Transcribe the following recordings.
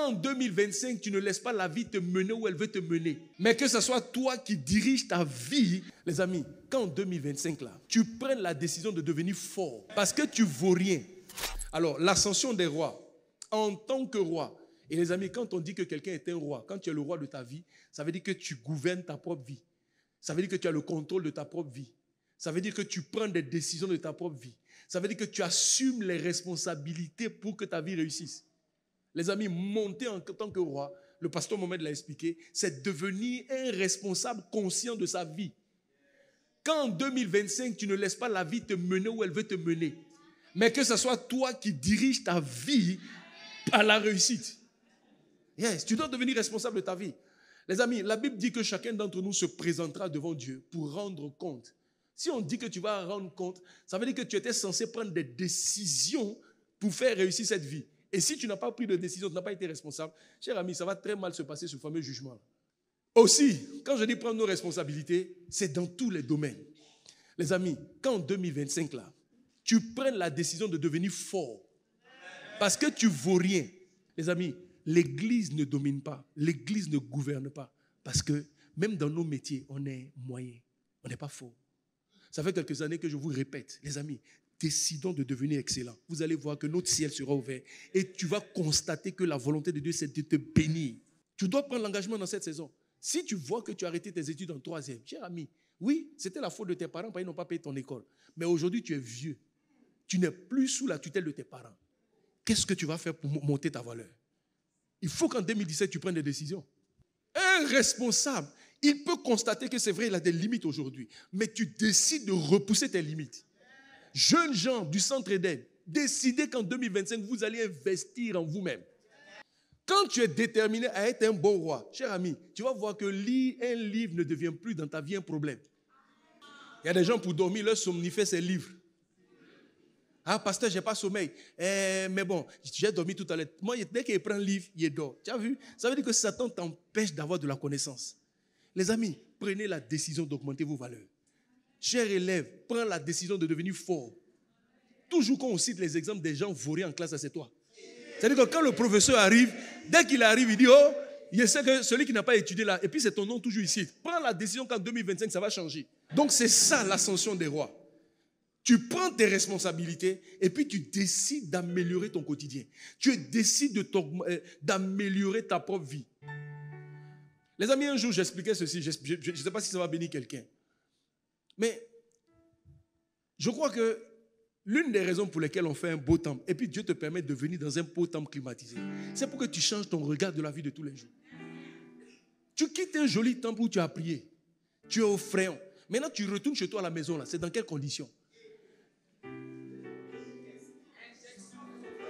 Quand en 2025, tu ne laisses pas la vie te mener où elle veut te mener, mais que ce soit toi qui diriges ta vie, les amis, quand en 2025, là, tu prennes la décision de devenir fort, parce que tu ne vaux rien. Alors, l'ascension des rois, en tant que roi, et les amis, quand on dit que quelqu'un est un roi, quand tu es le roi de ta vie, ça veut dire que tu gouvernes ta propre vie. Ça veut dire que tu as le contrôle de ta propre vie. Ça veut dire que tu prends des décisions de ta propre vie. Ça veut dire que tu assumes les responsabilités pour que ta vie réussisse. Les amis, monter en tant que roi, le pasteur Mohamed l'a expliqué, c'est devenir un responsable conscient de sa vie. Quand en 2025, tu ne laisses pas la vie te mener où elle veut te mener, mais que ce soit toi qui diriges ta vie à la réussite. Yes, tu dois devenir responsable de ta vie. Les amis, la Bible dit que chacun d'entre nous se présentera devant Dieu pour rendre compte. Si on dit que tu vas rendre compte, ça veut dire que tu étais censé prendre des décisions pour faire réussir cette vie. Et si tu n'as pas pris de décision, tu n'as pas été responsable, cher ami, ça va très mal se passer ce fameux jugement. Aussi, quand je dis prendre nos responsabilités, c'est dans tous les domaines. Les amis, quand en 2025, là, tu prennes la décision de devenir fort, parce que tu ne vaux rien. Les amis, l'Église ne domine pas, l'Église ne gouverne pas, parce que même dans nos métiers, on est moyen, on n'est pas fort. Ça fait quelques années que je vous répète, les amis, décidons de devenir excellents. Vous allez voir que notre ciel sera ouvert et tu vas constater que la volonté de Dieu, c'est de te bénir. Tu dois prendre l'engagement dans cette saison. Si tu vois que tu as arrêté tes études en 3e, cher ami, oui, c'était la faute de tes parents parce qu'ils n'ont pas payé ton école. Mais aujourd'hui, tu es vieux. Tu n'es plus sous la tutelle de tes parents. Qu'est-ce que tu vas faire pour monter ta valeur? Il faut qu'en 2017, tu prennes des décisions. Un responsable, il peut constater que c'est vrai, il a des limites aujourd'hui, mais tu décides de repousser tes limites. Jeunes gens du Centre Eden, décidez qu'en 2025, vous allez investir en vous-même. Quand tu es déterminé à être un bon roi, cher ami, tu vas voir que lire un livre ne devient plus dans ta vie un problème. Il y a des gens pour dormir, leur somnifère, c'est livre. Ah, pasteur, je n'ai pas sommeil. Mais bon, j'ai dormi tout à l'heure. Moi, dès qu'il prend un livre, il dort. Tu as vu? Ça veut dire que Satan t'empêche d'avoir de la connaissance. Les amis, prenez la décision d'augmenter vos valeurs. Cher élève, prends la décision de devenir fort. Toujours quand on cite les exemples des gens vauriens en classe, c'est toi. C'est-à-dire que quand le professeur arrive, dès qu'il arrive, il dit, oh, je sais que celui qui n'a pas étudié là, et puis c'est ton nom toujours ici. Prends la décision qu'en 2025, ça va changer. Donc c'est ça l'ascension des rois. Tu prends tes responsabilités et puis tu décides d'améliorer ton quotidien. Tu décides d'améliorer ta propre vie. Les amis, un jour, j'expliquais ceci. Je ne sais pas si ça va bénir quelqu'un. Mais je crois que l'une des raisons pour lesquelles on fait un beau temple, et puis Dieu te permet de venir dans un beau temple climatisé, c'est pour que tu changes ton regard de la vie de tous les jours. Tu quittes un joli temple où tu as prié. Tu es au fréon. Maintenant, tu retournes chez toi à la maison. Là. C'est dans quelles conditions?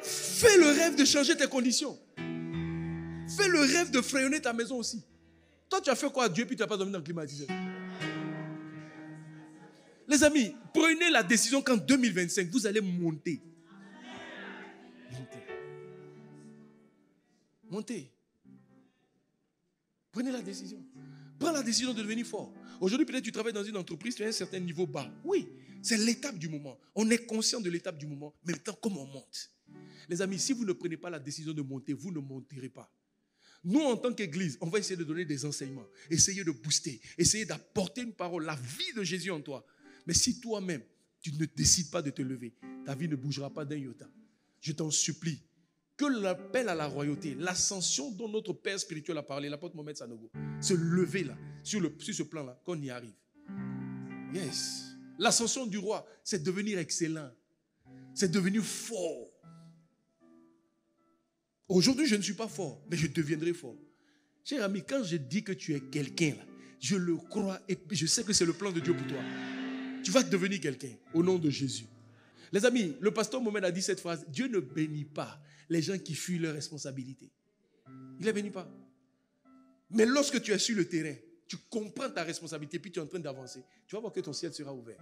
Fais le rêve de changer tes conditions. Fais le rêve de fréonner ta maison aussi. Toi, tu as fait quoi à Dieu puis tu n'as pas dormi dans le climatiseur? Les amis, prenez la décision qu'en 2025, vous allez monter. Montez. Prenez la décision. Prends la décision de devenir fort. Aujourd'hui, peut-être tu travailles dans une entreprise, tu as un certain niveau bas. Oui, c'est l'étape du moment. On est conscient de l'étape du moment, mais maintenant, comment on monte? Les amis, si vous ne prenez pas la décision de monter, vous ne monterez pas. Nous, en tant qu'Église, on va essayer de donner des enseignements, essayer de booster, essayer d'apporter une parole, la vie de Jésus en toi. Mais si toi-même, tu ne décides pas de te lever, ta vie ne bougera pas d'un iota. Je t'en supplie, que l'appel à la royauté, l'ascension dont notre Père spirituel a parlé, l'apôtre Mohamed Sanogo, se lever là, sur ce plan-là, qu'on y arrive. Yes. L'ascension du roi, c'est devenir excellent. C'est devenir fort. Aujourd'hui, je ne suis pas fort, mais je deviendrai fort. Cher ami, quand je dis que tu es quelqu'un, là, je le crois et je sais que c'est le plan de Dieu pour toi. Tu vas devenir quelqu'un au nom de Jésus. Les amis, le pasteur Mohamed a dit cette phrase, Dieu ne bénit pas les gens qui fuient leurs responsabilités. Il ne les bénit pas. Mais lorsque tu es sur le terrain, tu comprends ta responsabilité puis tu es en train d'avancer, tu vas voir que ton ciel sera ouvert.